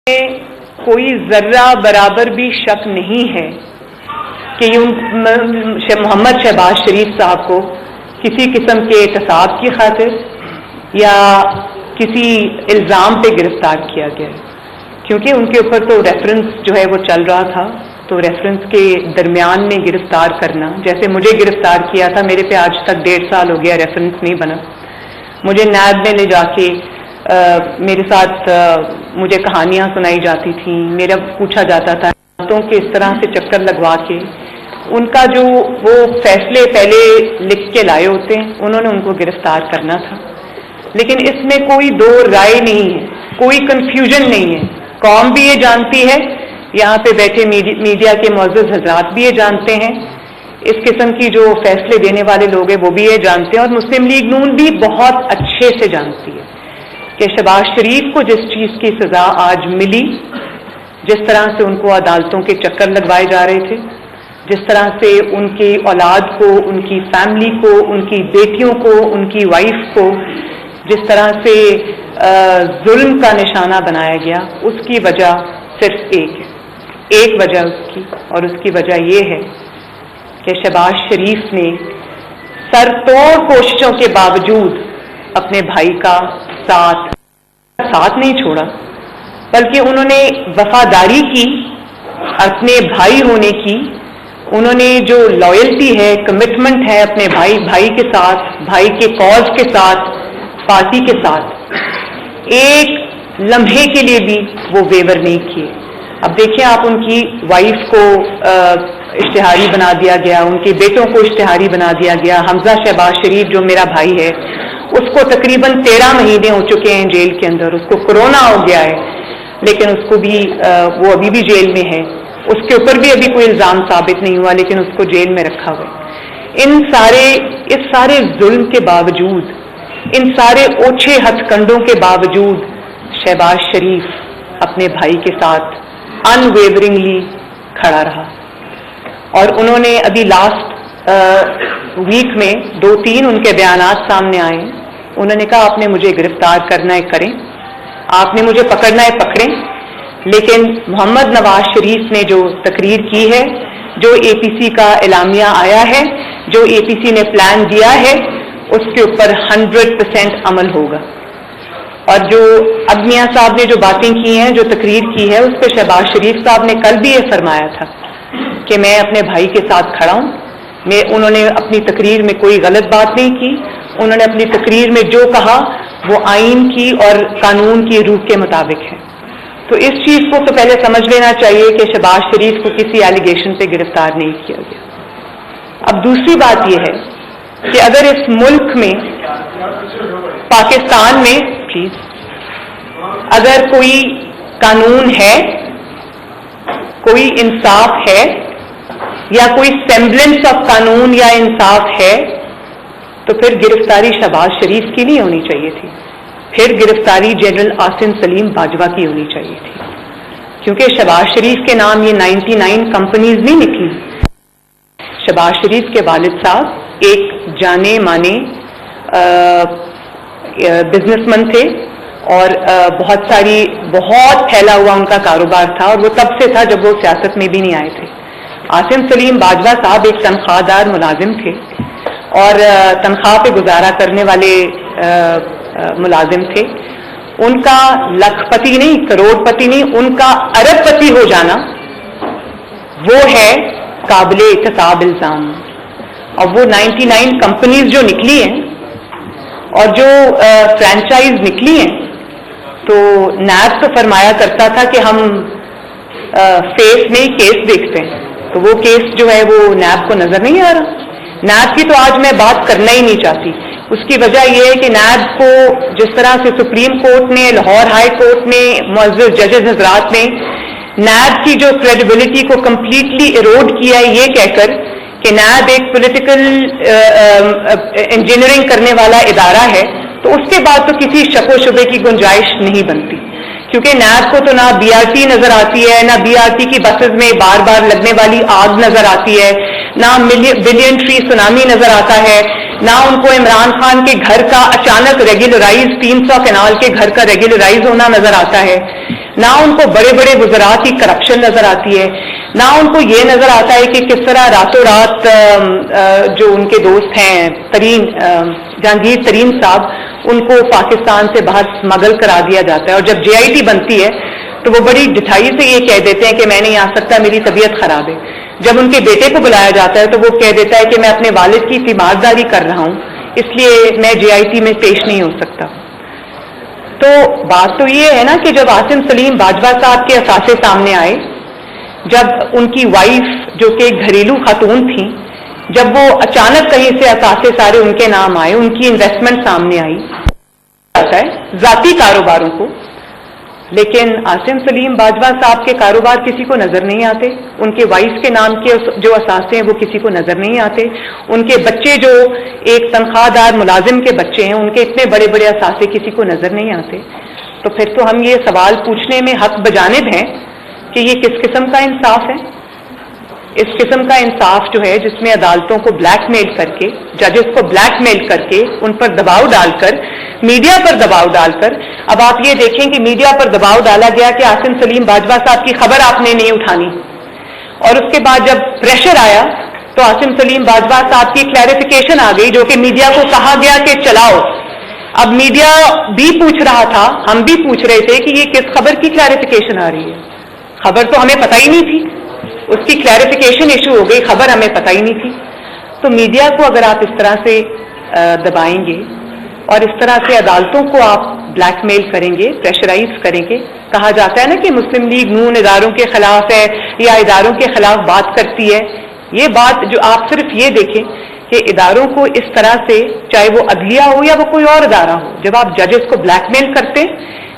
کوئی ذرہ برابر بھی شک نہیں ہے کہ محمد شہباز شریف صاحب کو کسی قسم کے اعتصاب کی خاطر یا کسی الزام پہ گرفتار کیا گیا ہے، کیونکہ ان کے اوپر تو ریفرنس جو ہے وہ چل رہا تھا، تو ریفرنس کے درمیان میں گرفتار کرنا، جیسے مجھے گرفتار کیا تھا، میرے پہ آج تک 1.5 سال ہو گیا، ریفرنس نہیں بنا۔ مجھے نیب میں لے جا کے میرے ساتھ مجھے کہانیاں سنائی جاتی تھیں، میرا پوچھا جاتا تھا کہ اس طرح سے چکر لگوا کے ان کا جو وہ فیصلے پہلے لکھ کے لائے ہوتے ہیں، انہوں نے ان کو گرفتار کرنا تھا۔ لیکن اس میں کوئی دو رائے نہیں ہے، کوئی کنفیوژن نہیں ہے، قوم بھی یہ جانتی ہے، یہاں پہ بیٹھے میڈیا کے معزز حضرات بھی یہ جانتے ہیں، اس قسم کی جو فیصلے دینے والے لوگ ہیں وہ بھی یہ جانتے ہیں، اور مسلم لیگ نون بھی بہت اچھے سے جانتی ہے کہ شہباز شریف کو جس چیز کی سزا آج ملی، جس طرح سے ان کو عدالتوں کے چکر لگوائے جا رہے تھے، جس طرح سے ان کی اولاد کو، ان کی فیملی کو، ان کی بیٹیوں کو، ان کی وائف کو جس طرح سے ظلم کا نشانہ بنایا گیا، اس کی وجہ صرف ایک وجہ اس کی، اور اس کی وجہ یہ ہے کہ شہباز شریف نے سر توڑ کوششوں کے باوجود اپنے بھائی کا ساتھ نہیں چھوڑا، بلکہ انہوں نے وفاداری کی، اپنے بھائی ہونے کی، انہوں نے جو لائلٹی ہے، کمٹمنٹ ہے اپنے بھائی کے ساتھ، بھائی کے کاز کے ساتھ، پارٹی کے ساتھ، ایک لمحے کے لیے بھی وہ ویور نہیں کیے۔ اب دیکھیں آپ، ان کی وائف کو اشتہاری بنا دیا گیا، ان کے بیٹوں کو اشتہاری بنا دیا گیا، حمزہ شہباز شریف جو میرا بھائی ہے اس کو تقریباً 13 مہینے ہو چکے ہیں جیل کے اندر، اس کو کورونا ہو گیا ہے، لیکن اس کو بھی وہ ابھی بھی جیل میں ہے، اس کے اوپر بھی ابھی کوئی الزام ثابت نہیں ہوا، لیکن اس کو جیل میں رکھا ہوا ہے۔ اس سارے ظلم کے باوجود، ان سارے اوچھے ہتھ کنڈوں کے باوجود شہباز شریف اپنے بھائی کے ساتھ ان ویورنگلی کھڑا رہا، اور انہوں نے ابھی لاسٹ ویک میں 2-3 ان کے بیانات سامنے آئے، انہوں نے کہا آپ نے مجھے گرفتار کرنا ہے کریں، آپ نے مجھے پکڑنا ہے پکڑیں، لیکن محمد نواز شریف نے جو تقریر کی ہے، جو اے پی سی کا اعلامیہ آیا ہے، جو اے پی سی نے پلان دیا ہے، اس کے اوپر 100% عمل ہوگا۔ اور جو اب میاں صاحب نے جو باتیں کی ہیں، جو تقریر کی ہے، اس پہ شہباز شریف صاحب نے کل بھی یہ فرمایا تھا کہ میں اپنے بھائی کے ساتھ کھڑا ہوں، انہوں نے اپنی تقریر میں کوئی غلط بات نہیں کی، انہوں نے اپنی تقریر میں جو کہا وہ آئین کی اور قانون کی روح کے مطابق ہے۔ تو اس چیز کو تو پہلے سمجھ لینا چاہیے کہ شہباز شریف کو کسی ایلیگیشن پہ گرفتار نہیں کیا گیا۔ اب دوسری بات یہ ہے کہ اگر اس ملک میں، پاکستان میں اگر کوئی قانون ہے، کوئی انصاف ہے، یا کوئی سیمبلنس آف قانون یا انصاف ہے، تو پھر گرفتاری شہباز شریف کی نہیں ہونی چاہیے تھی، پھر گرفتاری جنرل عاصم سلیم باجوہ کی ہونی چاہیے تھی، کیونکہ شہباز شریف کے نام یہ 99 کمپنیز نہیں نکلی۔ شہباز شریف کے والد صاحب ایک جانے مانے بزنس مین تھے، اور بہت پھیلا ہوا ان کا کاروبار تھا، اور وہ تب سے تھا جب وہ سیاست میں بھی نہیں آئے تھے۔ عاصم سلیم باجوہ صاحب ایک تنخواہ دار ملازم تھے، اور تنخواہ پہ گزارا کرنے والے ملازم تھے۔ ان کا لاکھ پتی نہیں، کروڑ پتی نہیں، ان کا ارب پتی ہو جانا وہ ہے قابل احتساب الزام۔ اور وہ 99 کمپنیز جو نکلی ہیں اور جو فرینچائز نکلی ہیں، تو نیب تو فرمایا کرتا تھا کہ ہم فیس میں کیس دیکھتے ہیں، تو وہ کیس جو ہے وہ نیب کو نظر نہیں آ رہا۔ نیب کی تو آج میں بات کرنا ہی نہیں چاہتی، اس کی وجہ یہ ہے کہ نیب کو جس طرح سے سپریم کورٹ نے، لاہور ہائی کورٹ نے، معزز ججز حضرات نے نیب کی جو کریڈیبلٹی کو کمپلیٹلی ایروڈ کیا ہے، یہ کہہ کر کہ نیب ایک پولیٹیکل انجینئرنگ کرنے والا ادارہ ہے، تو اس کے بعد تو کسی شک و شبے کی گنجائش نہیں بنتی، کیونکہ نیب کو تو نہ بی آر ٹی نظر آتی ہے، نہ بی آر ٹی کی بسز میں بار بار لگنے والی آگ نظر آتی ہے، نہ بلین ٹری سونامی نظر آتا ہے، نہ ان کو عمران خان کے گھر کا اچانک ریگولرائز 300 کنال کے گھر کا ریگولرائز ہونا نظر آتا ہے، نہ ان کو بڑے بڑے وزراء کی کرپشن نظر آتی ہے، نہ ان کو یہ نظر آتا ہے کہ کس طرح راتوں رات جو ان کے دوست ہیں جہانگیر ترین صاحب، ان کو پاکستان سے باہر اسمگل کرا دیا جاتا ہے، اور جب JIT بنتی ہے تو وہ بڑی ڈٹھائی سے یہ کہہ دیتے ہیں کہ میں نہیں آ سکتا، میری طبیعت خراب ہے۔ جب ان کے بیٹے کو بلایا جاتا ہے تو وہ کہہ دیتا ہے کہ میں اپنے والد کی تیمارداری کر رہا ہوں، اس لیے میں JIT میں پیش نہیں ہو سکتا۔ تو بات تو یہ ہے نا کہ جب عاصم سلیم باجوہ صاحب کے اثاثے سامنے آئے، جب ان کی وائف جو کہ گھریلو خاتون تھیں، جب وہ اچانک کہیں سے اثاثے سارے ان کے نام آئے، ان کی انویسٹمنٹ سامنے آئی، آتا ہے ذاتی کاروباروں کو، لیکن عاصم سلیم باجوہ صاحب کے کاروبار کسی کو نظر نہیں آتے، ان کے وائف کے نام کے جو اثاثے ہیں وہ کسی کو نظر نہیں آتے، ان کے بچے جو ایک تنخواہ دار ملازم کے بچے ہیں، ان کے اتنے بڑے بڑے اثاثے کسی کو نظر نہیں آتے۔ تو پھر تو ہم یہ سوال پوچھنے میں حق بجانب ہیں کہ یہ کس قسم کا انصاف ہے؟ اس قسم کا انصاف جو ہے جس میں عدالتوں کو بلیک میل کر کے، ججز کو بلیک میل کر کے، ان پر دباؤ ڈال کر، میڈیا پر دباؤ ڈال کر، اب آپ یہ دیکھیں کہ میڈیا پر دباؤ ڈالا گیا کہ عاصم سلیم باجوہ صاحب کی خبر آپ نے نہیں اٹھانی، اور اس کے بعد جب پریشر آیا تو عاصم سلیم باجوہ صاحب کی کلیریفیکیشن آ گئی جو کہ میڈیا کو کہا گیا کہ چلاؤ۔ اب میڈیا بھی پوچھ رہا تھا، ہم بھی پوچھ رہے تھے کہ یہ کس خبر کی کلیریفیکیشن آ رہی ہے؟ خبر تو ہمیں پتہ ہی نہیں تھی، اس کی کلیریفیکیشن ایشو ہو گئی، خبر ہمیں پتہ ہی نہیں تھی۔ تو میڈیا کو اگر آپ اس طرح سے دبائیں گے اور اس طرح سے عدالتوں کو آپ بلیک میل کریں گے، پریشرائز کریں گے، کہا جاتا ہے نا کہ مسلم لیگ نون اداروں کے خلاف ہے یا اداروں کے خلاف بات کرتی ہے، یہ بات جو آپ صرف یہ دیکھیں کہ اداروں کو اس طرح سے، چاہے وہ عدلیہ ہو یا وہ کوئی اور ادارہ ہو، جب آپ ججز کو بلیک میل کرتے ہیں،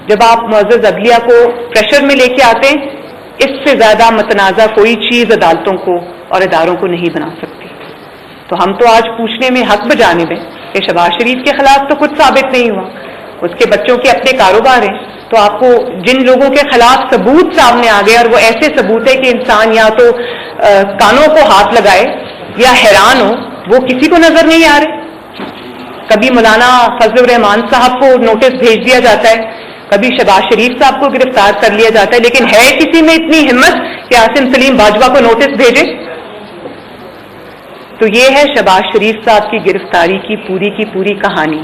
جب آپ معزز عدلیہ کو پریشر میں لے کے آتے ہیں، اس سے زیادہ متنازع کوئی چیز عدالتوں کو اور اداروں کو نہیں بنا سکتی۔ تو ہم تو آج پوچھنے میں حق بجانب ہیں کہ شہباز شریف کے خلاف تو کچھ ثابت نہیں ہوا، اس کے بچوں کے اپنے کاروبار ہیں، تو آپ کو جن لوگوں کے خلاف ثبوت سامنے آ گئے، اور وہ ایسے ثبوت ہے کہ انسان یا تو کانوں کو ہاتھ لگائے یا حیران ہو، وہ کسی کو نظر نہیں آ رہے۔ کبھی مولانا فضل الرحمان صاحب کو نوٹس بھیج دیا جاتا ہے، کبھی شہباز شریف صاحب کو گرفتار کر لیا جاتا ہے، لیکن ہے کسی میں اتنی ہمت کہ عاصم سلیم باجوہ کو نوٹس بھیجے؟ تو یہ ہے شہباز شریف صاحب کی گرفتاری کی پوری کہانی۔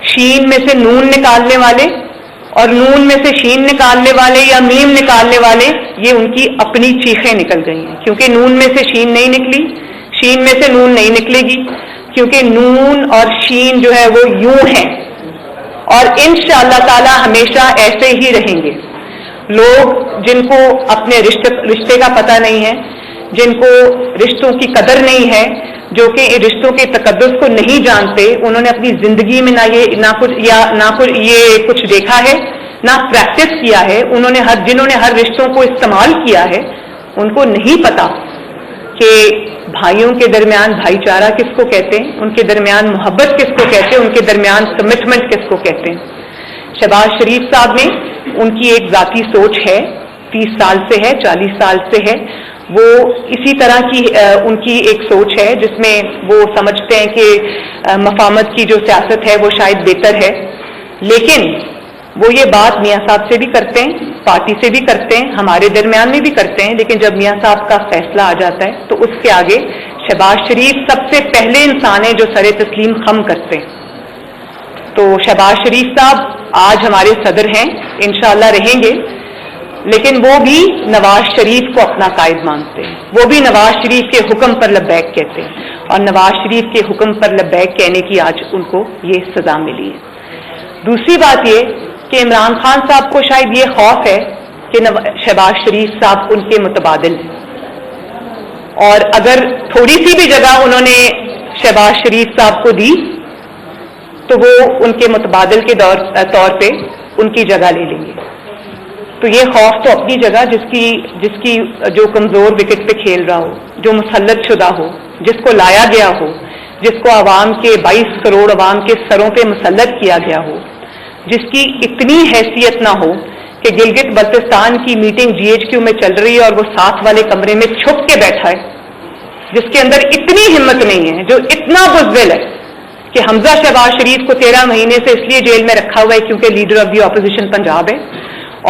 شین میں سے نون نکالنے والے اور نون میں سے شین نکالنے والے یا میم نکالنے والے، یہ ان کی اپنی چیخیں نکل گئی ہیں، کیونکہ نون میں سے شین نہیں نکلی، شین میں سے نون نہیں نکلے گی، کیونکہ نون اور شین جو ہے وہ یوں ہیں، اور انشاءاللہ تعالی ہمیشہ ایسے ہی رہیں گے۔ لوگ جن کو اپنے رشتے کا پتہ نہیں ہے، جن کو رشتوں کی قدر نہیں ہے، جو کہ رشتوں کے تقدس کو نہیں جانتے، انہوں نے اپنی زندگی میں نہ کچھ دیکھا ہے، نہ پریکٹس کیا ہے، جنہوں نے ہر رشتوں کو استعمال کیا ہے، ان کو نہیں پتا کہ بھائیوں کے درمیان بھائی چارہ کس کو کہتے ہیں، ان کے درمیان محبت کس کو کہتے ہیں، ان کے درمیان کمٹمنٹ کس کو کہتے ہیں۔ شہباز شریف صاحب نے، ان کی ایک ذاتی سوچ ہے، 30 سال سے ہے، 40 سال سے ہے، وہ اسی طرح کی ان کی ایک سوچ ہے جس میں وہ سمجھتے ہیں کہ مفاہمت کی جو سیاست ہے وہ شاید بہتر ہے، لیکن وہ یہ بات میاں صاحب سے بھی کرتے ہیں، پارٹی سے بھی کرتے ہیں، ہمارے درمیان میں بھی کرتے ہیں، لیکن جب میاں صاحب کا فیصلہ آ جاتا ہے تو اس کے آگے شہباز شریف سب سے پہلے انسان ہیں جو سر تسلیم خم کرتے ہیں۔ تو شہباز شریف صاحب آج ہمارے صدر ہیں، انشاءاللہ رہیں گے، لیکن وہ بھی نواز شریف کو اپنا قائد مانتے ہیں، وہ بھی نواز شریف کے حکم پر لبیک کہتے ہیں، اور نواز شریف کے حکم پر لبیک کہنے کی آج ان کو یہ سزا ملی ہے۔ دوسری بات یہ کہ عمران خان صاحب کو شاید یہ خوف ہے کہ شہباز شریف صاحب ان کے متبادل ہیں، اور اگر تھوڑی سی بھی جگہ انہوں نے شہباز شریف صاحب کو دی تو وہ ان کے متبادل کے طور پہ ان کی جگہ لے لیں گے۔ تو یہ خوف تو اپنی جگہ، جس کی جو کمزور وکٹ پہ کھیل رہا ہو، جو مسلط شدہ ہو، جس کو لایا گیا ہو، جس کو عوام کے 22 کروڑ عوام کے سروں پہ مسلط کیا گیا ہو، جس کی اتنی حیثیت نہ ہو کہ گلگت بلتستان کی میٹنگ GHQ میں چل رہی ہے اور وہ ساتھ والے کمرے میں چھپ کے بیٹھا ہے، جس کے اندر اتنی ہمت نہیں ہے، جو اتنا بزدل ہے کہ حمزہ شہباز شریف کو 13 مہینے سے اس لیے جیل میں رکھا ہوا ہے کیونکہ leader of the opposition Punjab ہے،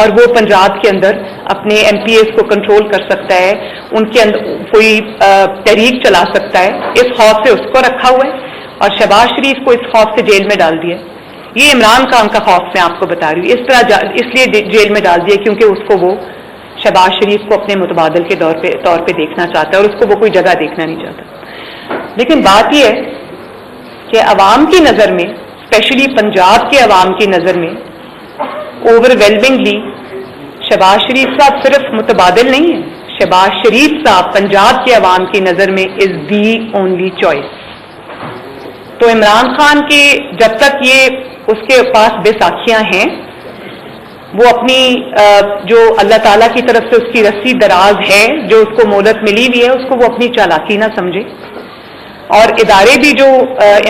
اور وہ پنجاب کے اندر اپنے ایم پی ایز کو کنٹرول کر سکتا ہے, ان کے اندر کوئی تحریک چلا سکتا ہے, اس خوف سے اس کو رکھا ہوا ہے, اور شہباز شریف کو اس خوف سے جیل میں ڈال دیا. یہ عمران خان کا خوف میں آپ کو بتا رہی ہوں, اس طرح اس لیے جیل میں ڈال دیا کیونکہ اس کو وہ شہباز شریف کو اپنے متبادل کے طور پہ دیکھنا چاہتا ہے, اور اس کو وہ کوئی جگہ دیکھنا نہیں چاہتا. لیکن بات یہ ہے کہ عوام کی نظر میں, اسپیشلی پنجاب کے عوام کی نظر میں, اوور ویلمنگلی شہباز شریف صاحب صرف متبادل نہیں ہے, شہباز شریف صاحب پنجاب کے عوام کی نظر میں از دی اونلی چوائس. تو عمران خان کے جب تک یہ اس کے پاس بے ساکھیاں ہیں, وہ اپنی جو اللہ تعالیٰ کی طرف سے اس کی رسی دراز ہے, جو اس کو مہلت ملی ہوئی ہے, اس کو وہ اپنی چالاکی نہ سمجھے. اور ادارے بھی جو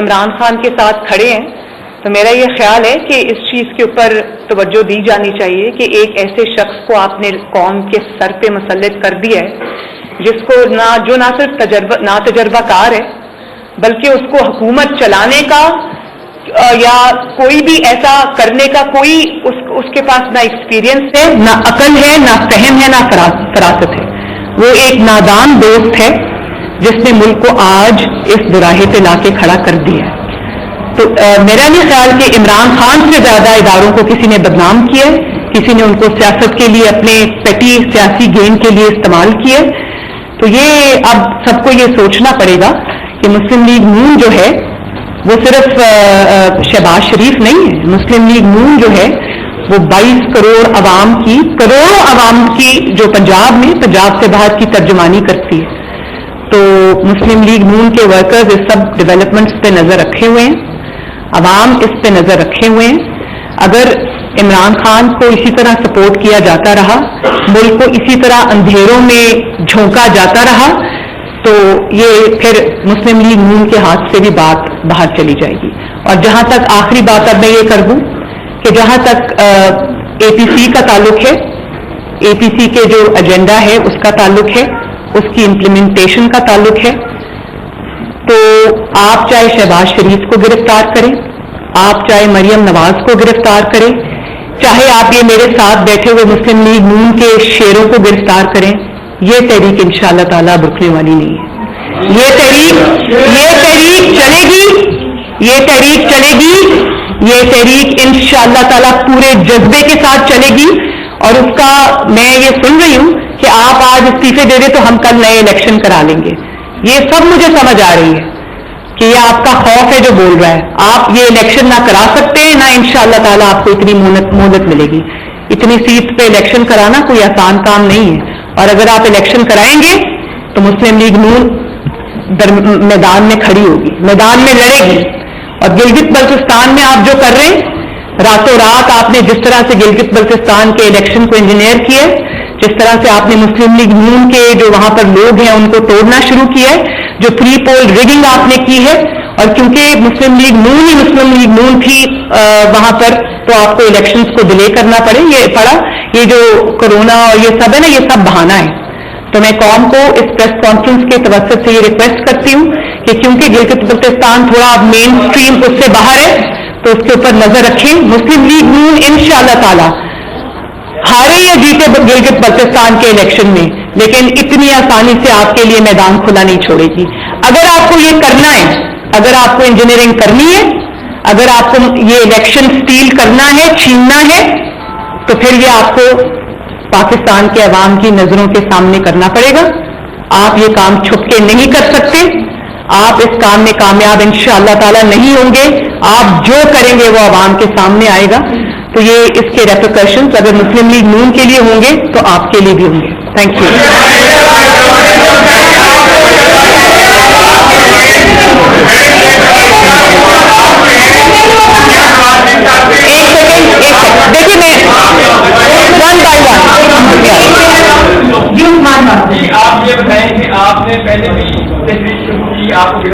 عمران خان کے ساتھ کھڑے ہیں, تو میرا یہ خیال ہے کہ اس چیز کے اوپر توجہ دی جانی چاہیے کہ ایک ایسے شخص کو آپ نے قوم کے سر پہ مسلط کر دیا ہے جس کو نہ صرف تجربہ کار ہے, بلکہ اس کو حکومت چلانے کا یا کوئی بھی ایسا کرنے کا کوئی اس کے پاس نہ ایکسپیرینس ہے, نہ عقل ہے, نہ فہم ہے, نہ فراست ہے. وہ ایک نادان دوست ہے جس نے ملک کو آج اس براہے پہ لا کے کھڑا کر دیا ہے. تو میرا یہ خیال کہ عمران خان سے زیادہ اداروں کو کسی نے بدنام کیا, کسی نے ان کو سیاست کے لیے اپنے پیٹی سیاسی گین کے لیے استعمال کیا. تو یہ اب سب کو یہ سوچنا پڑے گا کہ مسلم لیگ نون جو ہے وہ صرف شہباز شریف نہیں ہے. مسلم لیگ نون جو ہے وہ 22 کروڑ عوام کی, کروڑوں عوام کی جو پنجاب میں, پنجاب سے باہر کی ترجمانی کرتی ہے. تو مسلم لیگ نون کے ورکرز اس سب ڈیولپمنٹس پہ نظر رکھے ہوئے ہیں, عوام اس پہ نظر رکھے ہوئے ہیں. اگر عمران خان کو اسی طرح سپورٹ کیا جاتا رہا, ملک کو اسی طرح اندھیروں میں جھونکا جاتا رہا, تو یہ پھر مسلم لیگ نون کے ہاتھ سے بھی بات باہر چلی جائے گی. اور جہاں تک آخری بات اب میں یہ کر دوں کہ جہاں تک اے پی سی کا تعلق ہے, اے پی سی کے جو ایجنڈا ہے اس کا تعلق ہے, اس کی امپلیمنٹیشن کا تعلق ہے, تو آپ چاہے شہباز شریف کو گرفتار کریں, آپ چاہے مریم نواز کو گرفتار کریں, چاہے آپ یہ میرے ساتھ بیٹھے ہوئے مسلم لیگ نون کے شیروں کو گرفتار کریں, یہ تحریک انشاءاللہ تعالیٰ رکنے والی نہیں ہے. یہ تحریک چلے گی, یہ تحریک چلے گی, یہ تحریک انشاءاللہ تعالیٰ پورے جذبے کے ساتھ چلے گی. اور اس کا میں یہ سن رہی ہوں کہ آپ آج استعفے دے دیں تو ہم کل نئے الیکشن کرا لیں گے. یہ سب مجھے سمجھ آ رہی ہے کہ یہ آپ کا خوف ہے جو بول رہا ہے. آپ یہ الیکشن نہ کرا سکتے, نہ انشاءاللہ تعالیٰ آپ کو اتنی مہلت ملے گی. اتنی سیٹ پہ الیکشن کرانا کوئی آسان کام نہیں ہے, اور اگر آپ الیکشن کرائیں گے تو مسلم لیگ نون میدان میں کھڑی ہوگی, میدان میں لڑے گی. اور گلگت بلتستان میں آپ جو کر رہے ہیں, راتوں رات آپ نے جس طرح سے گلگت بلتستان کے الیکشن کو انجینئر کیا, جس طرح سے آپ نے مسلم لیگ نون کے جو وہاں پر لوگ ہیں ان کو توڑنا شروع کیا ہے, جو پری پول ریگنگ آپ نے کی ہے, اور کیونکہ مسلم لیگ نون تھی وہاں پر, تو آپ کو الیکشنز کو ڈیلے کرنا پڑا. یہ جو کرونا اور یہ سب ہے نا, یہ سب بہانہ ہے. تو میں قوم کو اس پریس کانفرنس کے توسط سے یہ ریکویسٹ کرتی ہوں کہ کیونکہ گلگت بلتستان تھوڑا مین اسٹریم اس سے باہر ہے, تو اس کے اوپر نظر رکھیں. مسلم لیگ نون انشاءاللہ تعالی ہارے یا جیتے گلگت بلتستان کے الیکشن میں, لیکن اتنی آسانی سے آپ کے لیے میدان کھلا نہیں چھوڑے گی. اگر آپ کو یہ کرنا ہے, اگر آپ کو انجینئرنگ کرنی ہے, اگر آپ کو یہ الیکشن سٹیل کرنا ہے, چھیننا ہے, تو پھر یہ آپ کو پاکستان کے عوام کی نظروں کے سامنے کرنا پڑے گا. آپ یہ کام چھپ کے نہیں کر سکتے. آپ اس کام میں کامیاب انشاءاللہ تعالی نہیں ہوں گے. آپ جو کریں گے وہ عوام کے سامنے آئے گا. تو یہ اس کے ریپرکشنز اگر مسلم لیگ نون کے لیے ہوں گے تو آپ کے لیے بھی ہوں گے. Thank you.